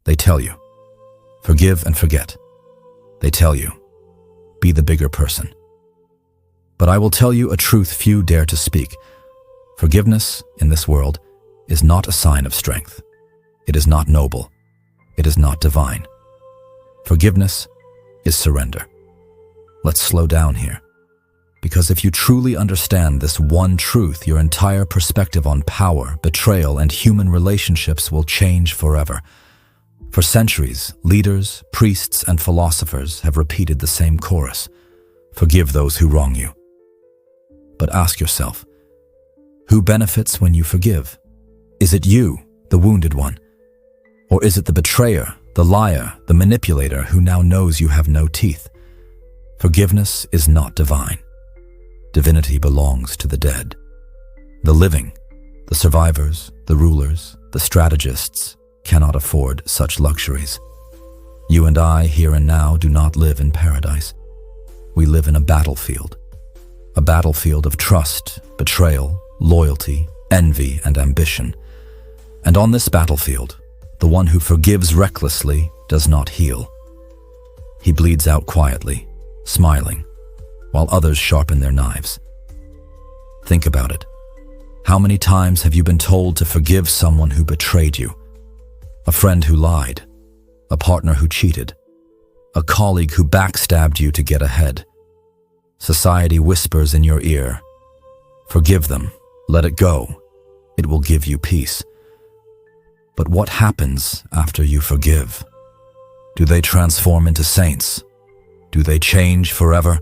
They tell you, forgive and forget. They tell you, be the bigger person. But I will tell you a truth few dare to speak. Forgiveness in this world is not a sign of strength. It is not noble. It is not divine. Forgiveness is surrender. Let's slow down here. Because if you truly understand this one truth, your entire perspective on power, betrayal, and human relationships will change forever. For centuries, leaders, priests, and philosophers have repeated the same chorus: forgive those who wrong you. But ask yourself, who benefits when you forgive? Is it you, the wounded one? Or is it the betrayer, the liar, the manipulator who now knows you have no teeth? Forgiveness is not divine. Divinity belongs to the dead. The living, the survivors, the rulers, the strategists cannot afford such luxuries. You and I, here and now, do not live in paradise. We live in a battlefield of trust, betrayal, loyalty, envy, and ambition. And on this battlefield, the one who forgives recklessly does not heal. He bleeds out quietly, smiling, while others sharpen their knives. Think about it. How many times have you been told to forgive someone who betrayed you? A friend who lied, a partner who cheated, a colleague who backstabbed you to get ahead. Society whispers in your ear, forgive them, let it go, it will give you peace. But what happens after you forgive? Do they transform into saints? Do they change forever?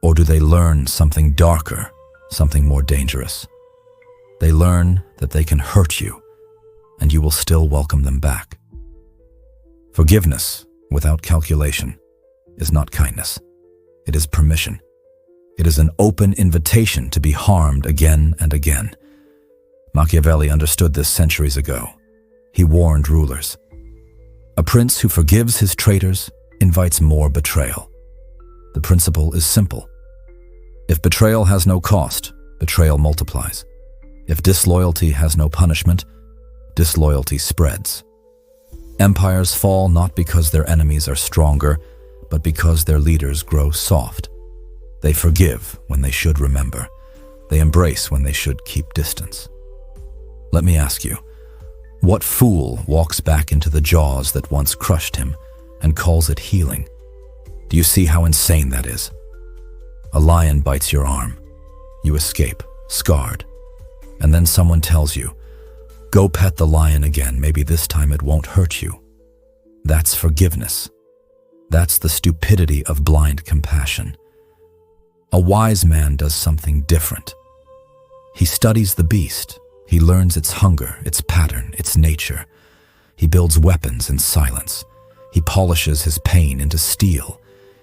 Or do they learn something darker, something more dangerous? They learn that they can hurt you, and you will still welcome them back. Forgiveness, without calculation, is not kindness. It is permission. It is an open invitation to be harmed again and again. Machiavelli understood this centuries ago. He warned rulers. A prince who forgives his traitors invites more betrayal. The principle is simple. If betrayal has no cost, betrayal multiplies. If disloyalty has no punishment, disloyalty spreads. Empires fall not because their enemies are stronger, but because their leaders grow soft. They forgive when they should remember. They embrace when they should keep distance. Let me ask you, what fool walks back into the jaws that once crushed him and calls it healing? Do you see how insane that is? A lion bites your arm. You escape, scarred. And then someone tells you, go pet the lion again, maybe this time it won't hurt you. That's forgiveness. That's the stupidity of blind compassion. A wise man does something different. He studies the beast. He learns its hunger, its pattern, its nature. He builds weapons in silence. He polishes his pain into steel.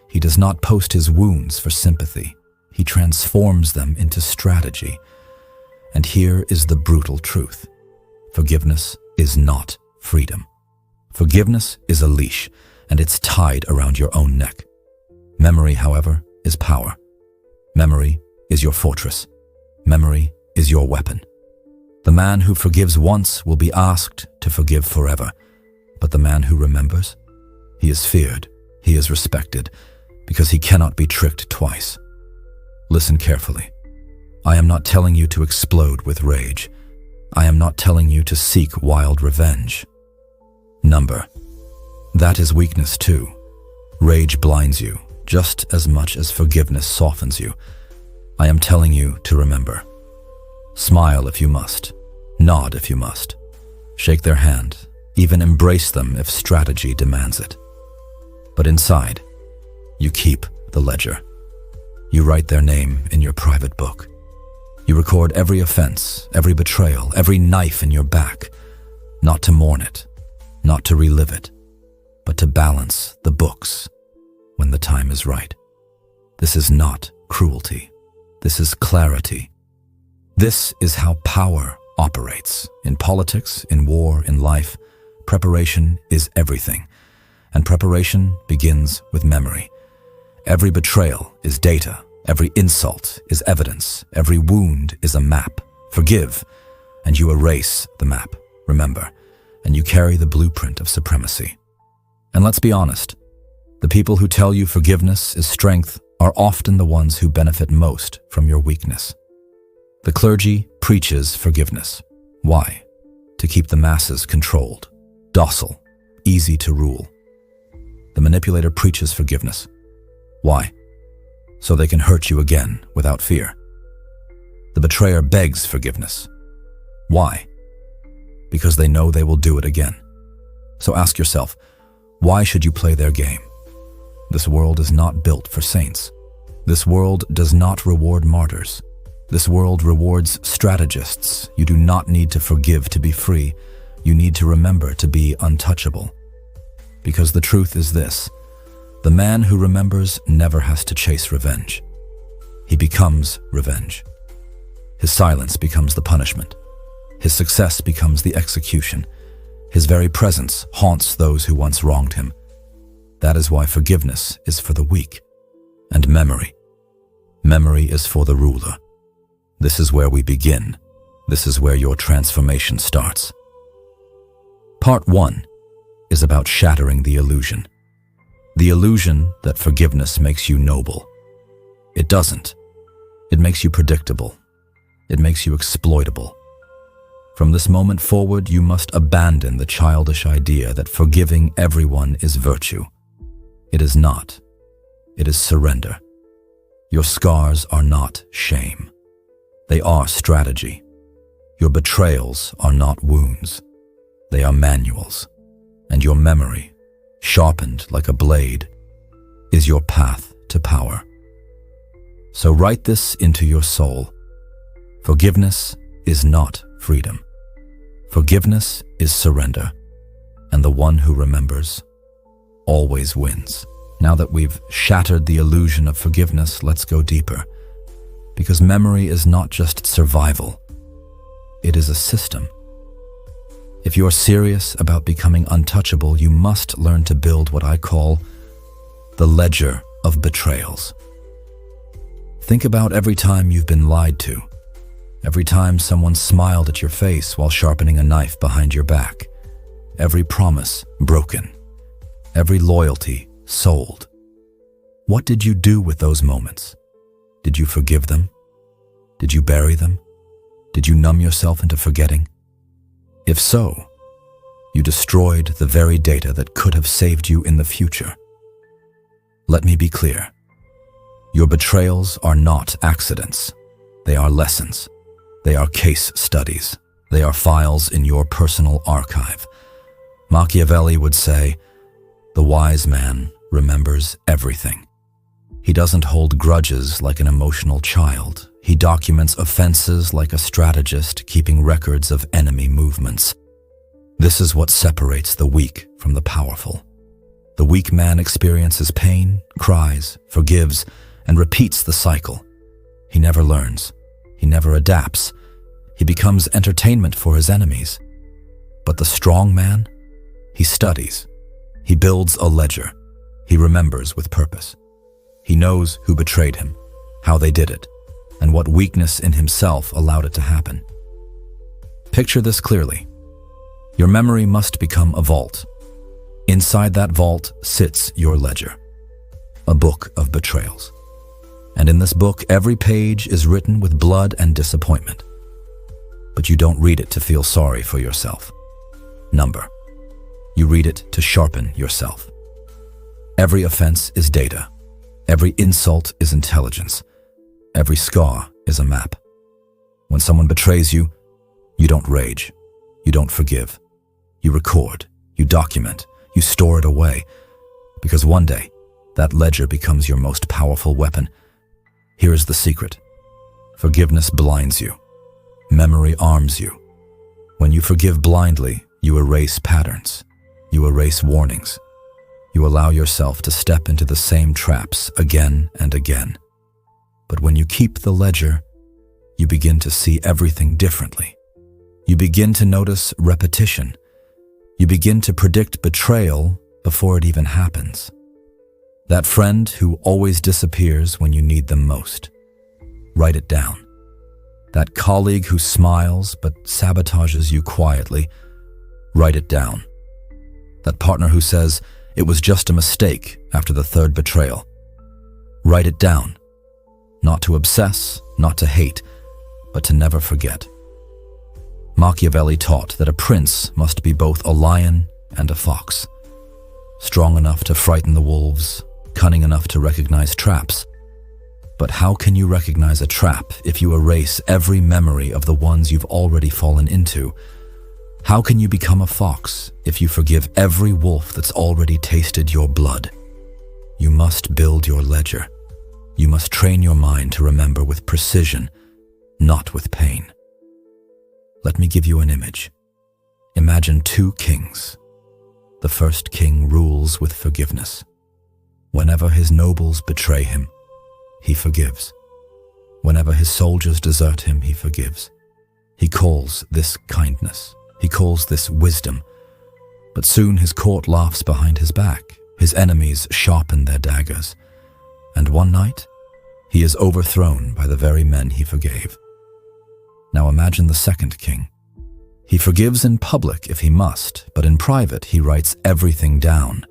He does not post his wounds for sympathy. He transforms them into strategy. And here is the brutal truth. Forgiveness is not freedom. Forgiveness is a leash, and it's tied around your own neck. Memory, however, is power. Memory is your fortress. Memory is your weapon. The man who forgives once will be asked to forgive forever. But the man who remembers, he is feared, he is respected, because he cannot be tricked twice. Listen carefully. I am not telling you to explode with rage. I am not telling you to seek wild revenge. Number. That is weakness too. Rage blinds you, just as much as forgiveness softens you. I am telling you to remember. Smile if you must. Nod if you must. Shake their hand. Even embrace them if strategy demands it. But inside, you keep the ledger. You write their name in your private book. You record every offense, every betrayal, every knife in your back, not to mourn it, not to relive it, but to balance the books when the time is right. This is not cruelty. This is clarity. This is how power operates. In politics, in war, in life, preparation is everything. And preparation begins with memory. Every betrayal is data. Every insult is evidence. Every wound is a map. Forgive, and you erase the map. Remember, and you carry the blueprint of supremacy. And let's be honest, the people who tell you forgiveness is strength are often the ones who benefit most from your weakness. The clergy preaches forgiveness. Why? To keep the masses controlled, docile, easy to rule. The manipulator preaches forgiveness. Why? So they can hurt you again without fear. The betrayer begs forgiveness. Why? Because they know they will do it again. So ask yourself, why should you play their game? This world is not built for saints. This world does not reward martyrs. This world rewards strategists. You do not need to forgive to be free. You need to remember to be untouchable. Because the truth is this: the man who remembers never has to chase revenge. He becomes revenge. His silence becomes the punishment. His success becomes the execution. His very presence haunts those who once wronged him. That is why forgiveness is for the weak. And memory is for the ruler. This is where we begin. This is where your transformation starts. Part 1 is about shattering the illusion. The illusion that forgiveness makes you noble. It doesn't. It makes you predictable. It makes you exploitable. From this moment forward, you must abandon the childish idea that forgiving everyone is virtue. It is not. It is surrender. Your scars are not shame. They are strategy. Your betrayals are not wounds. They are manuals. And your memory, sharpened like a blade, is your path to power. So write this into your soul. Forgiveness is not freedom. Forgiveness is surrender. And the one who remembers always wins. Now that we've shattered the illusion of forgiveness, let's go deeper. Because memory is not just survival. It is a system. If you're serious about becoming untouchable, you must learn to build what I call the ledger of betrayals. Think about every time you've been lied to. Every time someone smiled at your face while sharpening a knife behind your back. Every promise broken. Every loyalty sold. What did you do with those moments? Did you forgive them? Did you bury them? Did you numb yourself into forgetting? If so, you destroyed the very data that could have saved you in the future. Let me be clear. Your betrayals are not accidents. They are lessons. They are case studies. They are files in your personal archive. Machiavelli would say, "The wise man remembers everything." He doesn't hold grudges like an emotional child. He documents offenses like a strategist, keeping records of enemy movements. This is what separates the weak from the powerful. The weak man experiences pain, cries, forgives, and repeats the cycle. He never learns. He never adapts. He becomes entertainment for his enemies. But the strong man, he studies. He builds a ledger. He remembers with purpose. He knows who betrayed him, how they did it, and what weakness in himself allowed it to happen. Picture this clearly. Your memory must become a vault. Inside that vault sits your ledger, a book of betrayals. And in this book, every page is written with blood and disappointment. But you don't read it to feel sorry for yourself. Number. You read it to sharpen yourself. Every offense is data. Every insult is intelligence. Every scar is a map. When someone betrays you, you don't rage. You don't forgive. You record. You document. You store it away. Because one day, that ledger becomes your most powerful weapon. Here is the secret. Forgiveness blinds you. Memory arms you. When you forgive blindly, you erase patterns. You erase warnings. You allow yourself to step into the same traps again and again. But when you keep the ledger, you begin to see everything differently. You begin to notice repetition. You begin to predict betrayal before it even happens. That friend who always disappears when you need them most. Write it down. That colleague who smiles but sabotages you quietly. Write it down. That partner who says it was just a mistake after the third betrayal. Write it down. Not to obsess, not to hate, but to never forget. Machiavelli taught that a prince must be both a lion and a fox, strong enough to frighten the wolves, cunning enough to recognize traps. But how can you recognize a trap if you erase every memory of the ones you've already fallen into? How can you become a fox if you forgive every wolf that's already tasted your blood? You must build your ledger. You must train your mind to remember with precision, not with pain. Let me give you an image. Imagine two kings. The first king rules with forgiveness. Whenever his nobles betray him, he forgives. Whenever his soldiers desert him, he forgives. He calls this kindness. He calls this wisdom. But soon his court laughs behind his back. His enemies sharpen their daggers. And one night, he is overthrown by the very men he forgave. Now imagine the second king. He forgives in public if he must, but in private he writes everything down.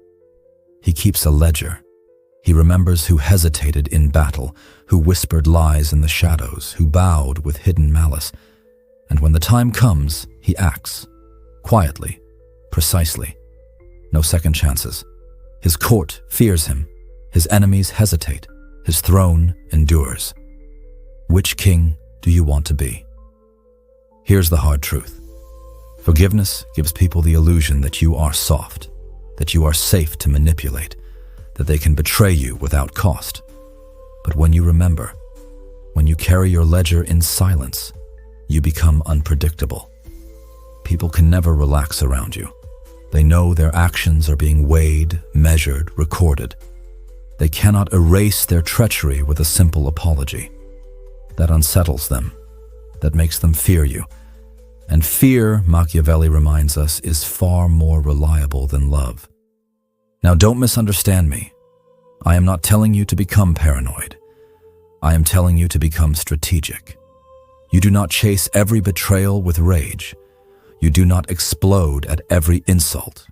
He keeps a ledger. He remembers who hesitated in battle, who whispered lies in the shadows, who bowed with hidden malice. And when the time comes, he acts. Quietly, precisely. No second chances. His court fears him. His enemies hesitate. His throne endures. Which king do you want to be? Here's the hard truth. Forgiveness gives people the illusion that you are soft, that you are safe to manipulate, that they can betray you without cost. But when you remember, when you carry your ledger in silence, you become unpredictable. People can never relax around you. They know their actions are being weighed, measured, recorded. They cannot erase their treachery with a simple apology. That unsettles them. That makes them fear you. And fear, Machiavelli reminds us, is far more reliable than love. Now don't misunderstand me. I am not telling you to become paranoid. I am telling you to become strategic. You do not chase every betrayal with rage. You do not explode at every insult.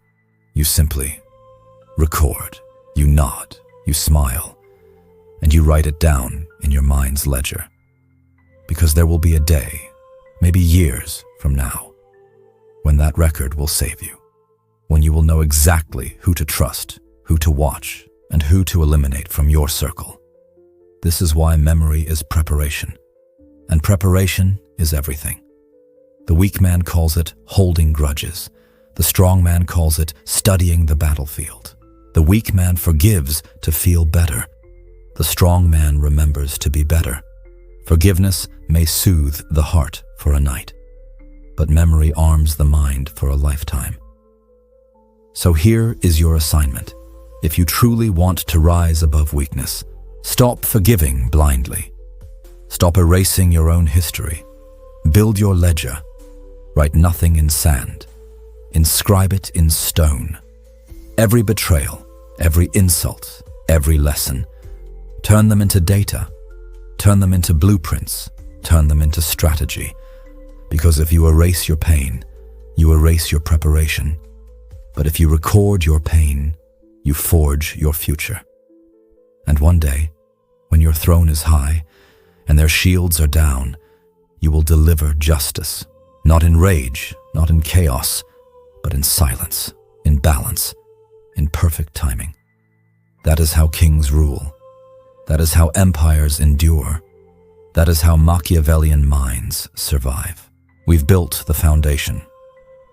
You simply record, you nod, you smile, and you write it down in your mind's ledger. Because there will be a day, maybe years from now, when that record will save you, when you will know exactly who to trust, who to watch, and who to eliminate from your circle. This is why memory is preparation, and preparation is everything. The weak man calls it holding grudges. The strong man calls it studying the battlefield. The weak man forgives to feel better. The strong man remembers to be better. Forgiveness may soothe the heart for a night, but memory arms the mind for a lifetime. So here is your assignment. If you truly want to rise above weakness, stop forgiving blindly. Stop erasing your own history. Build your ledger. Write nothing in sand. Inscribe it in stone. Every betrayal, every insult, every lesson. Turn them into data. Turn them into blueprints. Turn them into strategy. Because if you erase your pain, you erase your preparation. But if you record your pain, you forge your future. And one day, when your throne is high and their shields are down, you will deliver justice, not in rage, not in chaos, but in silence, in balance, in perfect timing. That is how kings rule. That is how empires endure. That is how Machiavellian minds survive. We've built the foundation.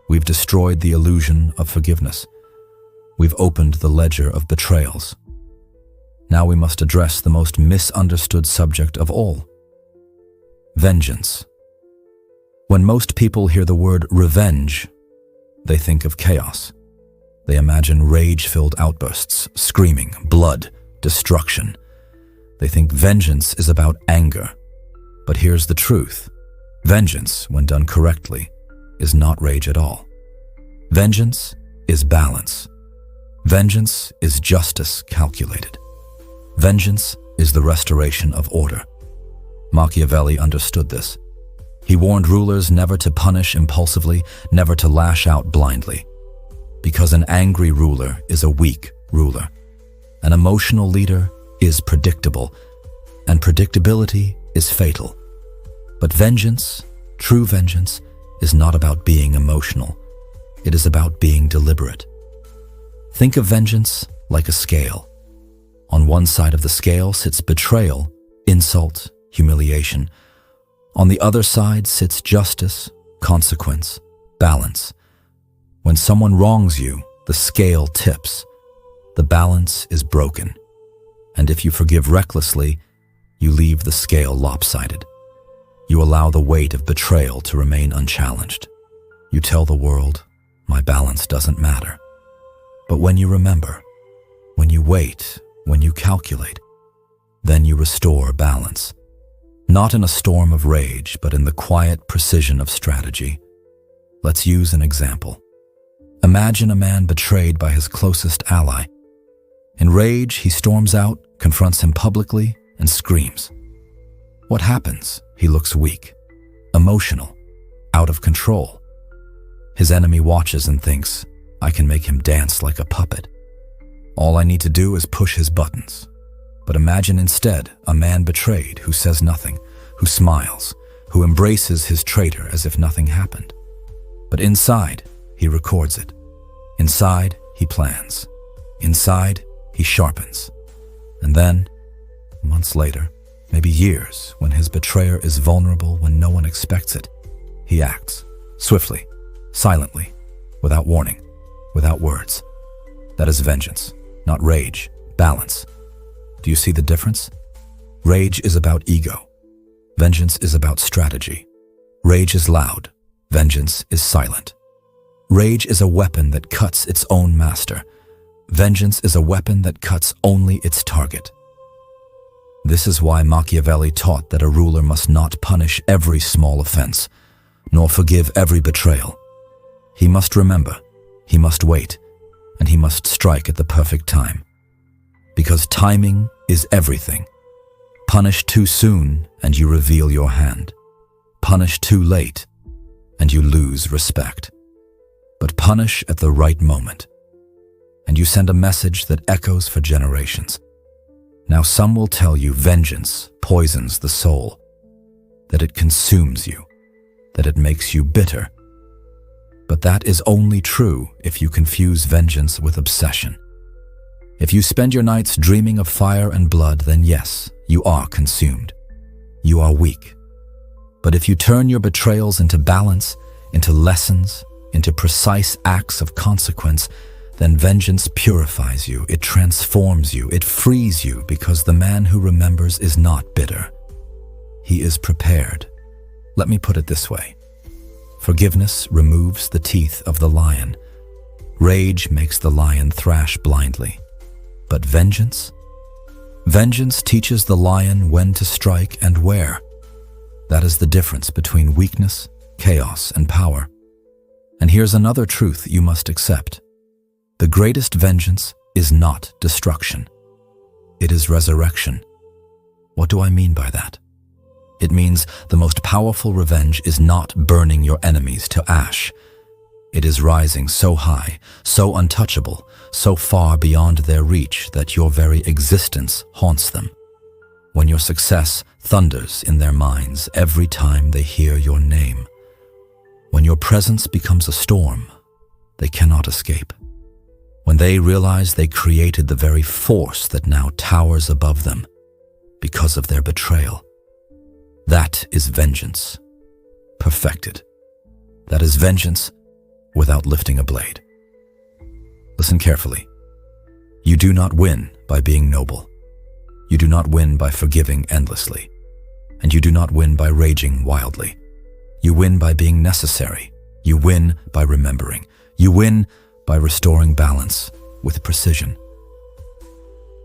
We've destroyed the illusion of forgiveness. We've opened the ledger of betrayals. Now we must address the most misunderstood subject of all: vengeance. When most people hear the word revenge, they think of chaos. They imagine rage-filled outbursts, screaming, blood, destruction. They think vengeance is about anger. But here's the truth. Vengeance, when done correctly, is not rage at all. Vengeance is balance. Vengeance is justice calculated. Vengeance is the restoration of order. Machiavelli understood this. He warned rulers never to punish impulsively, never to lash out blindly. Because an angry ruler is a weak ruler. An emotional leader is predictable, and predictability is fatal. But vengeance, true vengeance, is not about being emotional. It is about being deliberate. Think of vengeance like a scale. On one side of the scale sits betrayal, insult, humiliation. On the other side sits justice, consequence, balance. When someone wrongs you, the scale tips. The balance is broken. And if you forgive recklessly, you leave the scale lopsided. You allow the weight of betrayal to remain unchallenged. You tell the world, my balance doesn't matter. But when you remember, when you wait, when you calculate, then you restore balance. Not in a storm of rage, but in the quiet precision of strategy. Let's use an example. Imagine a man betrayed by his closest ally. In rage, he storms out, confronts him publicly, and screams. What happens? He looks weak, emotional, out of control. His enemy watches and thinks, I can make him dance like a puppet. All I need to do is push his buttons. But imagine instead a man betrayed who says nothing, who smiles, who embraces his traitor as if nothing happened. But inside, he records it. Inside, he plans. Inside, he sharpens. And then, months later, maybe years, when his betrayer is vulnerable when no one expects it, he acts, swiftly, silently, without warning, without words. That is vengeance, not rage, balance. Do you see the difference? Rage is about ego. Vengeance is about strategy. Rage is loud. Vengeance is silent. Rage is a weapon that cuts its own master. Vengeance is a weapon that cuts only its target. This is why Machiavelli taught that a ruler must not punish every small offense, nor forgive every betrayal. He must remember, he must wait, and he must strike at the perfect time. Because timing is everything. Punish too soon and you reveal your hand. Punish too late and you lose respect. But punish at the right moment, and you send a message that echoes for generations. Now some will tell you vengeance poisons the soul, that it consumes you, that it makes you bitter. But that is only true if you confuse vengeance with obsession. If you spend your nights dreaming of fire and blood, then yes, you are consumed. You are weak. But if you turn your betrayals into balance, into lessons, into precise acts of consequence, then vengeance purifies you, it transforms you, it frees you, because the man who remembers is not bitter. He is prepared. Let me put it this way. Forgiveness removes the teeth of the lion. Rage makes the lion thrash blindly. But vengeance? Vengeance teaches the lion when to strike and where. That is the difference between weakness, chaos, and power. And here's another truth you must accept. The greatest vengeance is not destruction. It is resurrection. What do I mean by that? It means the most powerful revenge is not burning your enemies to ash. It is rising so high, so untouchable, so far beyond their reach that your very existence haunts them. When your success thunders in their minds every time they hear your name. When your presence becomes a storm they cannot escape. When they realize they created the very force that now towers above them because of their betrayal. That is vengeance, perfected. That is vengeance without lifting a blade. Listen carefully. You do not win by being noble. You do not win by forgiving endlessly. And you do not win by raging wildly. You win by being necessary. You win by remembering. You win by restoring balance with precision.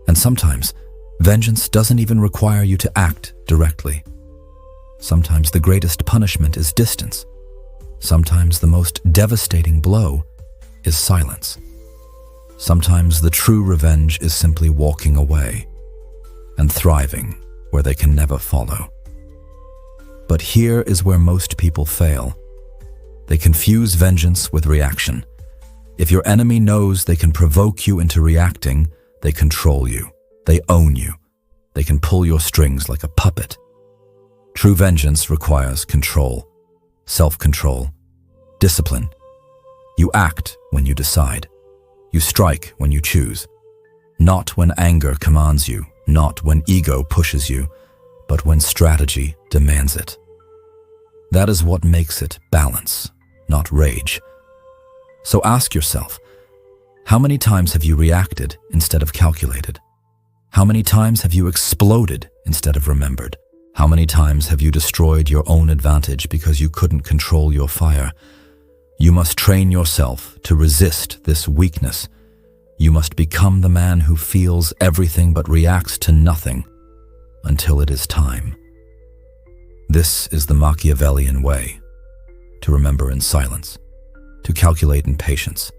And sometimes, vengeance doesn't even require you to act directly. Sometimes the greatest punishment is distance. Sometimes the most devastating blow is silence. Sometimes the true revenge is simply walking away and thriving where they can never follow. But here is where most people fail. They confuse vengeance with reaction. If your enemy knows they can provoke you into reacting, they control you. They own you. They can pull your strings like a puppet. True vengeance requires control, self-control, discipline. You act when you decide. You strike when you choose. Not when anger commands you, not when ego pushes you, but when strategy demands it. That is what makes it balance, not rage. So ask yourself, how many times have you reacted instead of calculated? How many times have you exploded instead of remembered? How many times have you destroyed your own advantage because you couldn't control your fire? You must train yourself to resist this weakness. You must become the man who feels everything but reacts to nothing until it is time. This is the Machiavellian way: to remember in silence, to calculate in patience,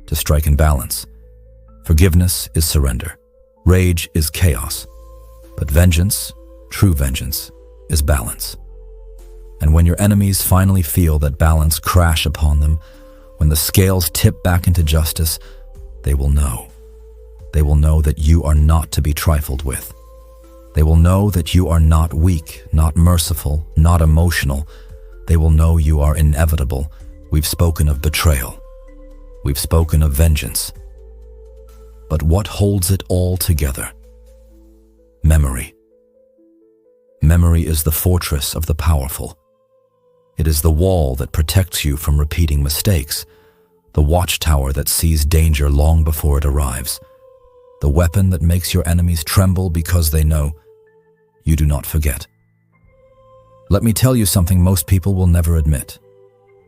to strike in balance. Forgiveness is surrender. Rage is chaos. But vengeance, true vengeance, is balance. And when your enemies finally feel that balance crash upon them, when the scales tip back into justice, they will know. They will know that you are not to be trifled with. They will know that you are not weak, not merciful, not emotional. They will know you are inevitable. We've spoken of betrayal. We've spoken of vengeance. But what holds it all together? Memory. Memory is the fortress of the powerful. It is the wall that protects you from repeating mistakes, the watchtower that sees danger long before it arrives, the weapon that makes your enemies tremble because they know you do not forget. Let me tell you something most people will never admit.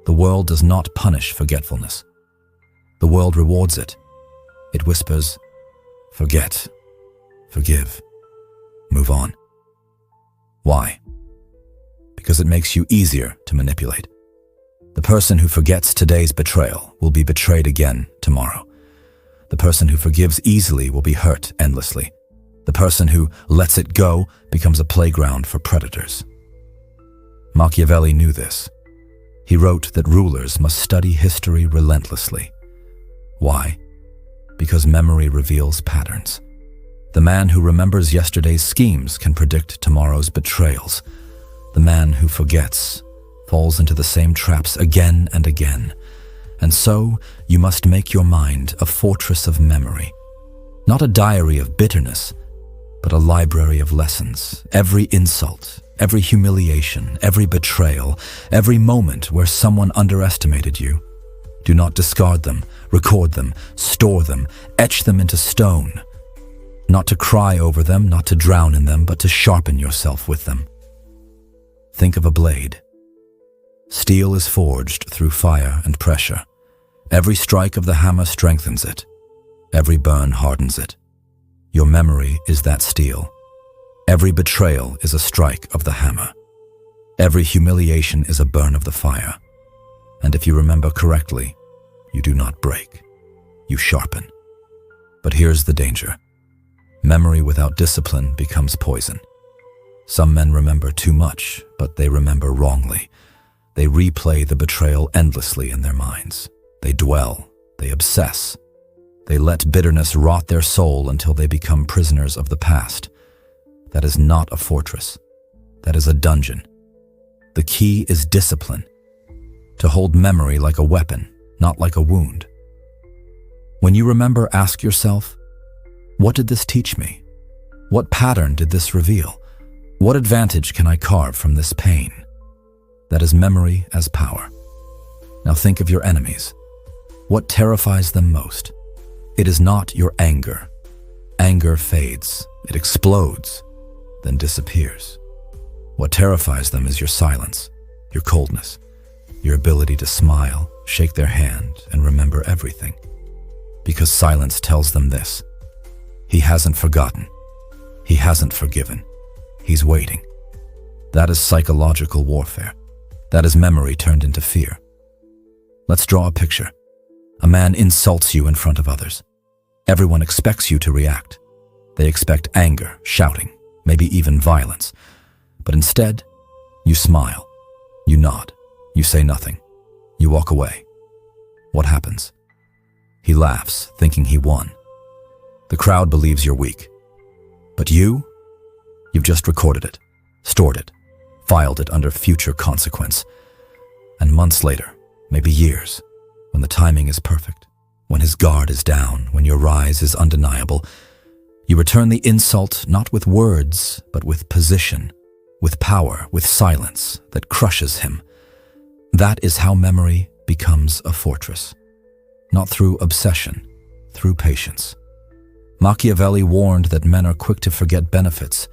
The world does not punish forgetfulness. The world rewards it. It whispers, forget, forgive, move on. Why? Because it makes you easier to manipulate. The person who forgets today's betrayal will be betrayed again tomorrow. The person who forgives easily will be hurt endlessly. The person who lets it go becomes a playground for predators. Machiavelli knew this. He wrote that rulers must study history relentlessly. Why? Because memory reveals patterns. The man who remembers yesterday's schemes can predict tomorrow's betrayals. The man who forgets falls into the same traps again and again. And so, you must make your mind a fortress of memory. Not a diary of bitterness, but a library of lessons. Every insult, every humiliation, every betrayal, every moment where someone underestimated you. Do not discard them, record them, store them, etch them into stone. Not to cry over them, not to drown in them, but to sharpen yourself with them. Think of a blade. Steel is forged through fire and pressure. Every strike of the hammer strengthens it. Every burn hardens it. Your memory is that steel. Every betrayal is a strike of the hammer. Every humiliation is a burn of the fire. And if you remember correctly, you do not break. You sharpen. But here's the danger. Memory without discipline becomes poison. Some men remember too much, but they remember wrongly. They replay the betrayal endlessly in their minds. They dwell. They obsess. They let bitterness rot their soul until they become prisoners of the past. That is not a fortress. That is a dungeon. The key is discipline. To hold memory like a weapon, not like a wound. When you remember, ask yourself, what did this teach me? What pattern did this reveal? What advantage can I carve from this pain? That is memory as power. Now think of your enemies. What terrifies them most? It is not your anger. Anger fades. It explodes, then disappears. What terrifies them is your silence, your coldness, your ability to smile, shake their hand, and remember everything. Because silence tells them this: he hasn't forgotten. He hasn't forgiven. He's waiting. That is psychological warfare. That is memory turned into fear. Let's draw a picture. A man insults you in front of others. Everyone expects you to react. They expect anger, shouting, maybe even violence. But instead, You smile. You nod. You say nothing. You walk away. What happens? He laughs, thinking he won. The crowd believes you're weak. But you've just recorded it, stored it, filed it under future consequence. And months later, maybe years, when the timing is perfect, when his guard is down, when your rise is undeniable, you return the insult not with words, but with position, with power, with silence that crushes him. That is how memory becomes a fortress. Not through obsession, through patience. Machiavelli warned that men are quick to forget benefits,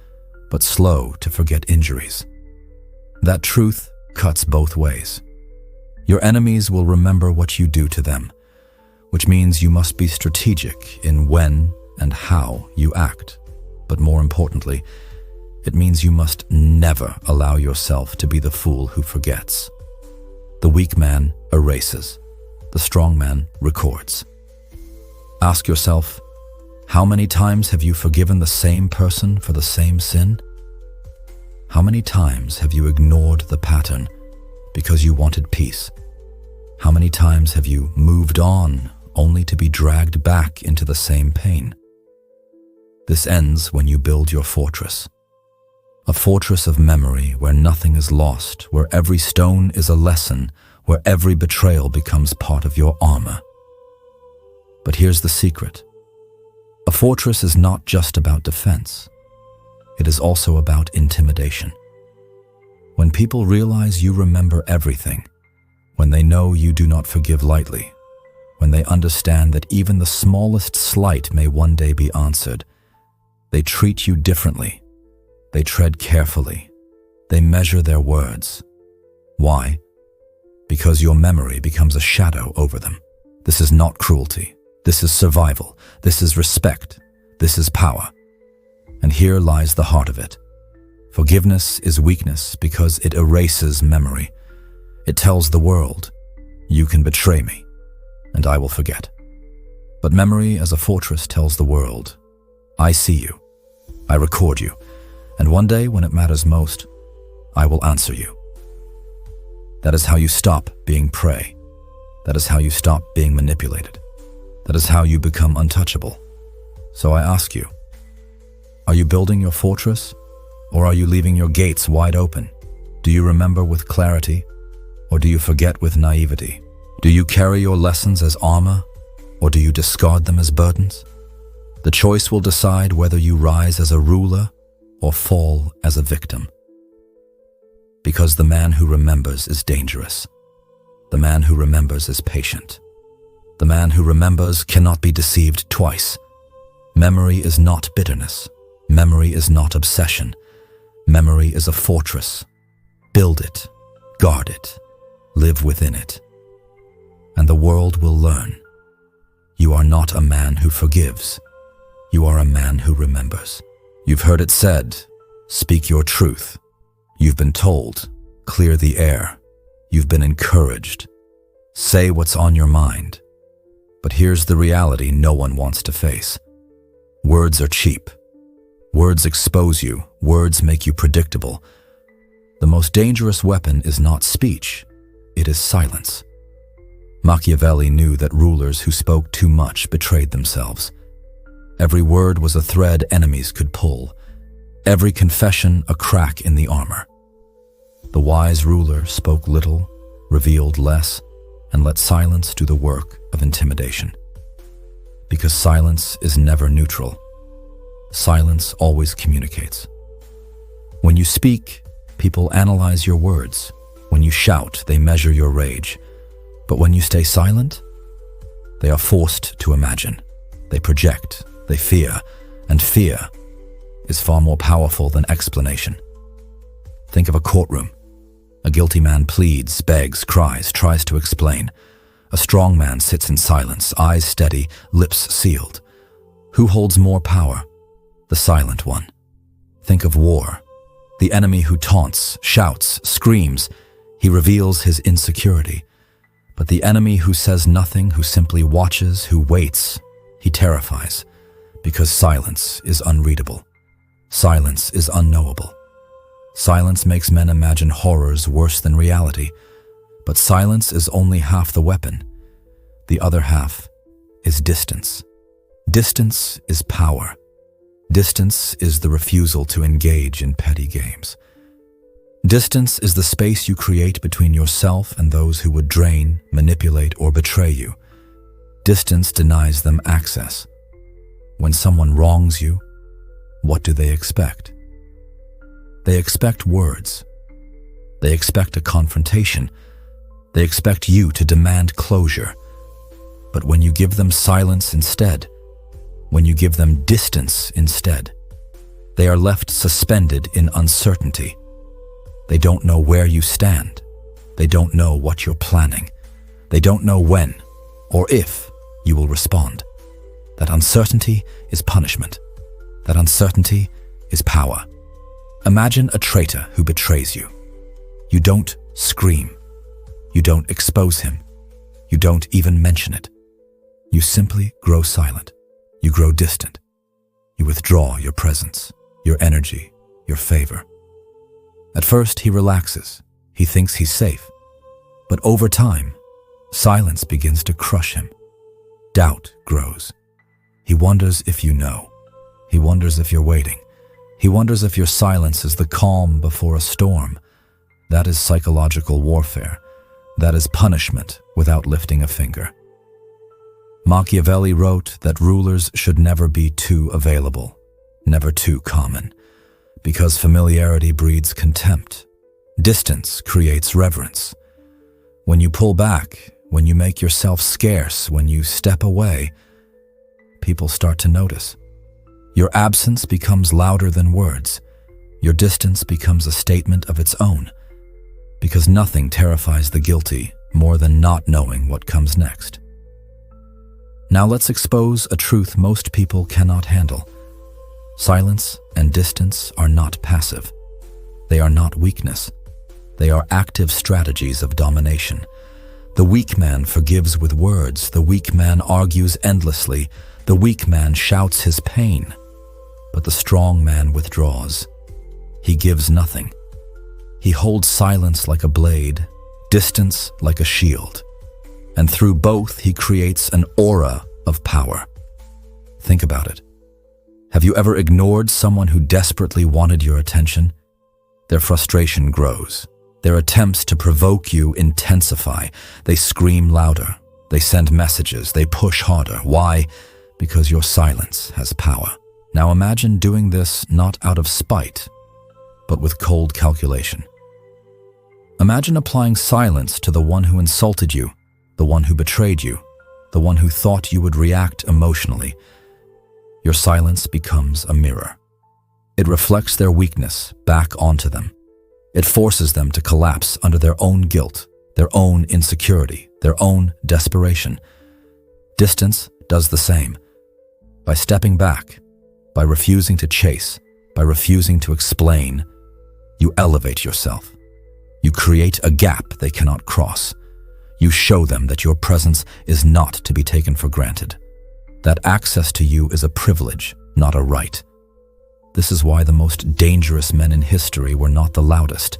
but slow to forget injuries. That truth cuts both ways. Your enemies will remember what you do to them, which means you must be strategic in when and how you act. But more importantly, it means you must never allow yourself to be the fool who forgets. The weak man erases. The strong man records. Ask yourself, how many times have you forgiven the same person for the same sin? How many times have you ignored the pattern because you wanted peace? How many times have you moved on only to be dragged back into the same pain? This ends when you build your fortress. A fortress of memory where nothing is lost, where every stone is a lesson, where every betrayal becomes part of your armor. But here's the secret. A fortress is not just about defense. It is also about intimidation. When people realize you remember everything, when they know you do not forgive lightly, when they understand that even the smallest slight may one day be answered, they treat you differently. They tread carefully. They measure their words. Why? Because your memory becomes a shadow over them. This is not cruelty. This is survival. This is respect. This is power. And here lies the heart of it. Forgiveness is weakness because it erases memory. It tells the world, you can betray me, and I will forget. But memory as a fortress tells the world, I see you, I record you, and one day when it matters most, I will answer you. That is how you stop being prey. That is how you stop being manipulated. That is how you become untouchable. So I ask you, are you building your fortress, or are you leaving your gates wide open? Do you remember with clarity, or do you forget with naivety? Do you carry your lessons as armor, or do you discard them as burdens? The choice will decide whether you rise as a ruler or fall as a victim. Because the man who remembers is dangerous. The man who remembers is patient. The man who remembers cannot be deceived twice. Memory is not bitterness. Memory is not obsession. Memory is a fortress. Build it, guard it, live within it. And the world will learn. You are not a man who forgives. You are a man who remembers. You've heard it said, speak your truth. You've been told, clear the air. You've been encouraged. Say what's on your mind. But here's the reality no one wants to face. Words are cheap. Words expose you. Words make you predictable. The most dangerous weapon is not speech. It is silence. Machiavelli knew that rulers who spoke too much betrayed themselves. Every word was a thread enemies could pull. Every confession a crack in the armor. The wise ruler spoke little, revealed less, and let silence do the work of intimidation. Because silence is never neutral. Silence always communicates. When you speak, people analyze your words. When you shout, they measure your rage. But when you stay silent, they are forced to imagine. They project, they fear, and fear is far more powerful than explanation. Think of a courtroom. A guilty man pleads, begs, cries, tries to explain. A strong man sits in silence, eyes steady, lips sealed. Who holds more power? The silent one. Think of war. The enemy who taunts, shouts, screams, he reveals his insecurity. But the enemy who says nothing, who simply watches, who waits, he terrifies, because silence is unreadable. Silence is unknowable. Silence makes men imagine horrors worse than reality, but silence is only half the weapon. The other half is distance. Distance is power. Distance is the refusal to engage in petty games. Distance is the space you create between yourself and those who would drain, manipulate, or betray you. Distance denies them access. When someone wrongs you, what do they expect? They expect words. They expect a confrontation. They expect you to demand closure. But when you give them silence instead, when you give them distance instead, they are left suspended in uncertainty. They don't know where you stand. They don't know what you're planning. They don't know when or if you will respond. That uncertainty is punishment. That uncertainty is power. Imagine a traitor who betrays you. You don't scream. You don't expose him. You don't even mention it. You simply grow silent. You grow distant. You withdraw your presence, your energy, your favor. At first, he relaxes. He thinks he's safe. But over time, silence begins to crush him. Doubt grows. He wonders if you know. He wonders if you're waiting. He wonders if your silence is the calm before a storm. That is psychological warfare. That is punishment without lifting a finger. Machiavelli wrote that rulers should never be too available, never too common, because familiarity breeds contempt. Distance creates reverence. When you pull back, when you make yourself scarce, when you step away, people start to notice. Your absence becomes louder than words. Your distance becomes a statement of its own, because nothing terrifies the guilty more than not knowing what comes next. Now let's expose a truth most people cannot handle. Silence and distance are not passive. They are not weakness. They are active strategies of domination. The weak man forgives with words. The weak man argues endlessly. The weak man shouts his pain. But the strong man withdraws. He gives nothing. He holds silence like a blade, distance like a shield. And through both, he creates an aura of power. Think about it. Have you ever ignored someone who desperately wanted your attention? Their frustration grows. Their attempts to provoke you intensify. They scream louder. They send messages. They push harder. Why? Because your silence has power. Now imagine doing this not out of spite, but with cold calculation. Imagine applying silence to the one who insulted you, the one who betrayed you, the one who thought you would react emotionally. Your silence becomes a mirror. It reflects their weakness back onto them. It forces them to collapse under their own guilt, their own insecurity, their own desperation. Distance does the same. By stepping back, by refusing to chase, by refusing to explain, you elevate yourself. You create a gap they cannot cross. You show them that your presence is not to be taken for granted. That access to you is a privilege, not a right. This is why the most dangerous men in history were not the loudest.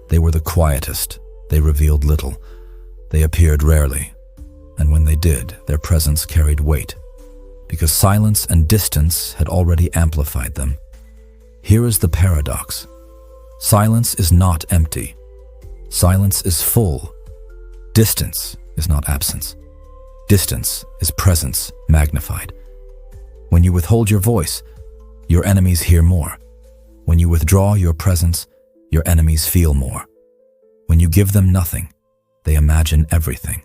They were the quietest. They revealed little. They appeared rarely. And when they did, their presence carried weight, because silence and distance had already amplified them. Here is the paradox. Silence is not empty. Silence is full. Distance is not absence. Distance is presence magnified. When you withhold your voice, your enemies hear more. When you withdraw your presence, your enemies feel more. When you give them nothing, they imagine everything.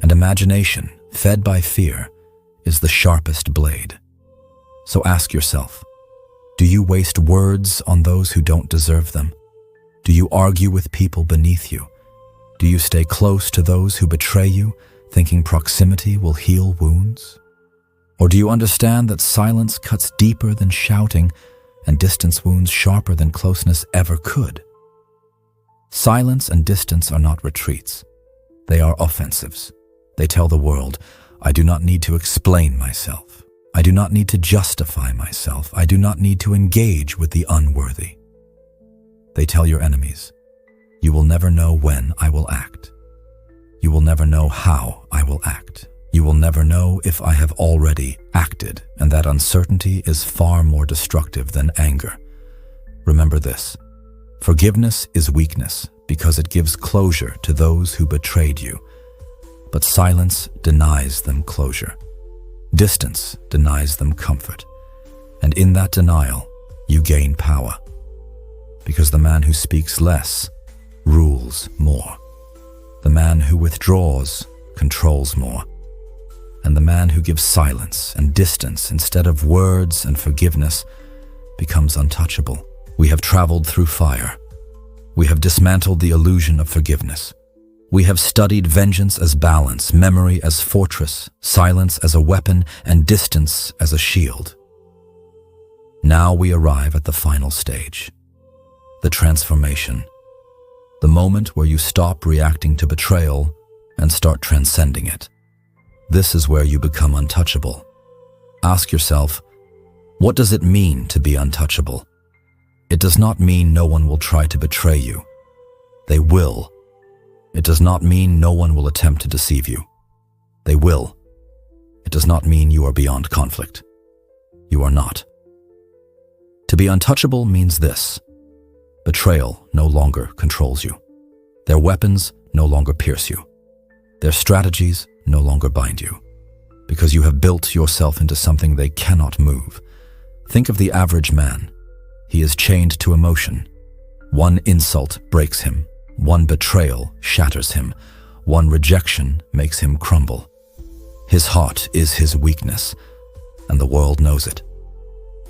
And imagination, fed by fear, is the sharpest blade. So ask yourself, do you waste words on those who don't deserve them? Do you argue with people beneath you? Do you stay close to those who betray you, thinking proximity will heal wounds? Or do you understand that silence cuts deeper than shouting and distance wounds sharper than closeness ever could? Silence and distance are not retreats. They are offensives. They tell the world, I do not need to explain myself. I do not need to justify myself. I do not need to engage with the unworthy. They tell your enemies, "You will never know when I will act. You will never know how I will act. You will never know if I have already acted," and that uncertainty is far more destructive than anger. Remember this: forgiveness is weakness because it gives closure to those who betrayed you, but silence denies them closure. Distance denies them comfort, and in that denial, you gain power. Because the man who speaks less rules more. The man who withdraws controls more. And the man who gives silence and distance instead of words and forgiveness becomes untouchable. We have traveled through fire. We have dismantled the illusion of forgiveness. We have studied vengeance as balance, memory as fortress, silence as a weapon, and distance as a shield. Now we arrive at the final stage, the transformation, the moment where you stop reacting to betrayal and start transcending it. This is where you become untouchable. Ask yourself, what does it mean to be untouchable? It does not mean no one will try to betray you. They will. It does not mean no one will attempt to deceive you. They will. It does not mean you are beyond conflict. You are not. To be untouchable means this: betrayal no longer controls you. Their weapons no longer pierce you. Their strategies no longer bind you, because you have built yourself into something they cannot move. Think of the average man. He is chained to emotion. One insult breaks him. One betrayal shatters him. One rejection makes him crumble. His heart is his weakness, and the world knows it.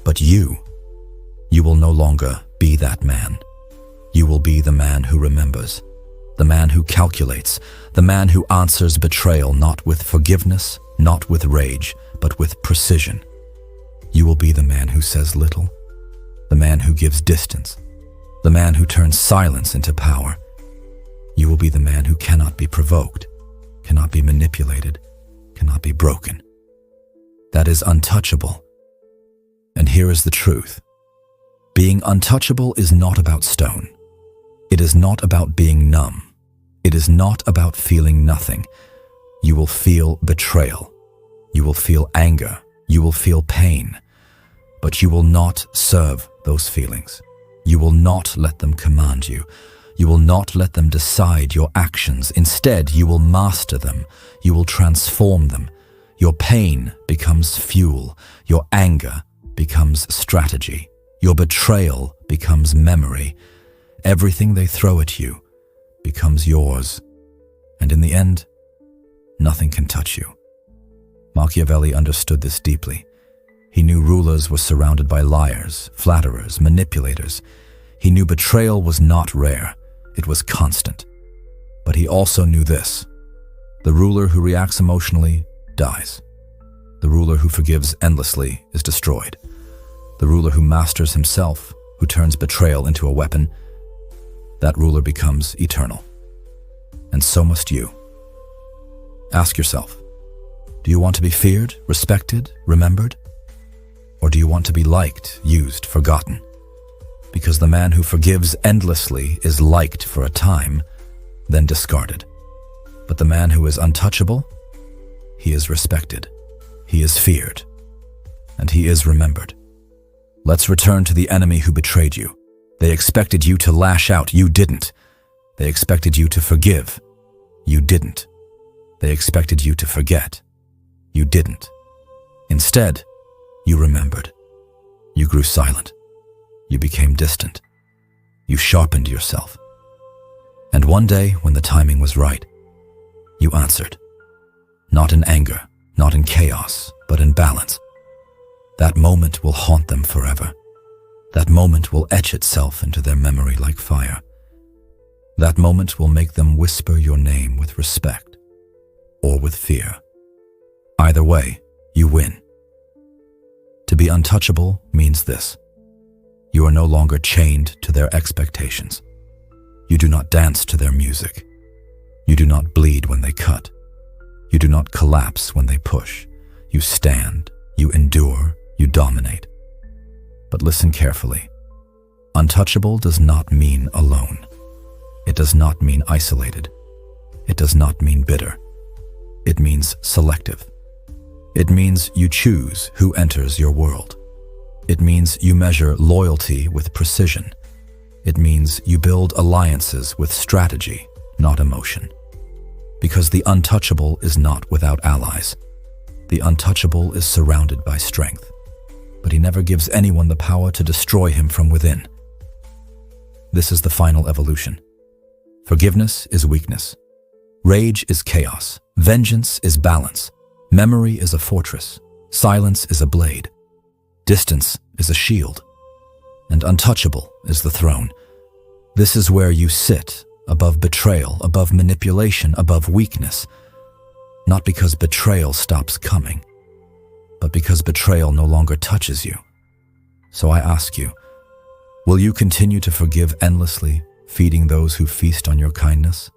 But you will no longer be that man. You will be the man who remembers, the man who calculates, the man who answers betrayal not with forgiveness, not with rage, but with precision. You will be the man who says little, the man who gives distance, the man who turns silence into power. You will be the man who cannot be provoked, cannot be manipulated, cannot be broken. That is untouchable. And here is the truth. Being untouchable is not about stone. It is not about being numb. It is not about feeling nothing. You will feel betrayal. You will feel anger. You will feel pain. But you will not serve those feelings. You will not let them command you. You will not let them decide your actions. Instead, you will master them. You will transform them. Your pain becomes fuel. Your anger becomes strategy. Your betrayal becomes memory. Everything they throw at you becomes yours. And in the end, nothing can touch you. Machiavelli understood this deeply. He knew rulers were surrounded by liars, flatterers, manipulators. He knew betrayal was not rare. It was constant. But he also knew this: the ruler who reacts emotionally dies. The ruler who forgives endlessly is destroyed. The ruler who masters himself, who turns betrayal into a weapon, that ruler becomes eternal. And so must you. Ask yourself, do you want to be feared, respected, remembered? Or do you want to be liked, used, forgotten? Because the man who forgives endlessly is liked for a time, then discarded. But the man who is untouchable, he is respected, he is feared, and he is remembered. Let's return to the enemy who betrayed you. They expected you to lash out. You didn't. They expected you to forgive. You didn't. They expected you to forget. You didn't. Instead, you remembered. You grew silent. You became distant. You sharpened yourself. And one day, when the timing was right, you answered. Not in anger, not in chaos, but in balance. That moment will haunt them forever. That moment will etch itself into their memory like fire. That moment will make them whisper your name with respect or with fear. Either way, you win. To be untouchable means this: you are no longer chained to their expectations. You do not dance to their music. You do not bleed when they cut. You do not collapse when they push. You stand, you endure, you dominate. But listen carefully. Untouchable does not mean alone. It does not mean isolated. It does not mean bitter. It means selective. It means you choose who enters your world. It means you measure loyalty with precision. It means you build alliances with strategy, not emotion. Because the untouchable is not without allies. The untouchable is surrounded by strength, but he never gives anyone the power to destroy him from within. This is the final evolution. Forgiveness is weakness. Rage is chaos. Vengeance is balance. Memory is a fortress. Silence is a blade. Distance is a shield. And untouchable is the throne. This is where you sit, above betrayal, above manipulation, above weakness. Not because betrayal stops coming, but because betrayal no longer touches you. So I ask you, will you continue to forgive endlessly, feeding those who feast on your kindness?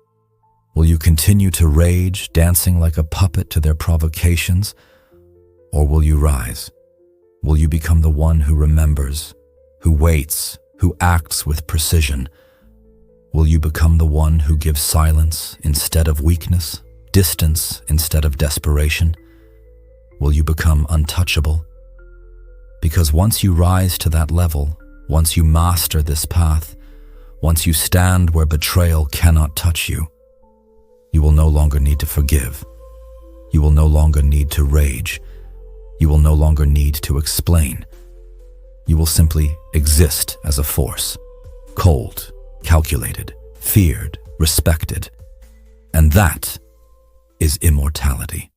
Will you continue to rage, dancing like a puppet to their provocations? Or will you rise? Will you become the one who remembers, who waits, who acts with precision? Will you become the one who gives silence instead of weakness, distance instead of desperation? Will you become untouchable? Because once you rise to that level, once you master this path, once you stand where betrayal cannot touch you, you will no longer need to forgive. You will no longer need to rage. You will no longer need to explain. You will simply exist as a force, cold, calculated, feared, respected. And that is immortality.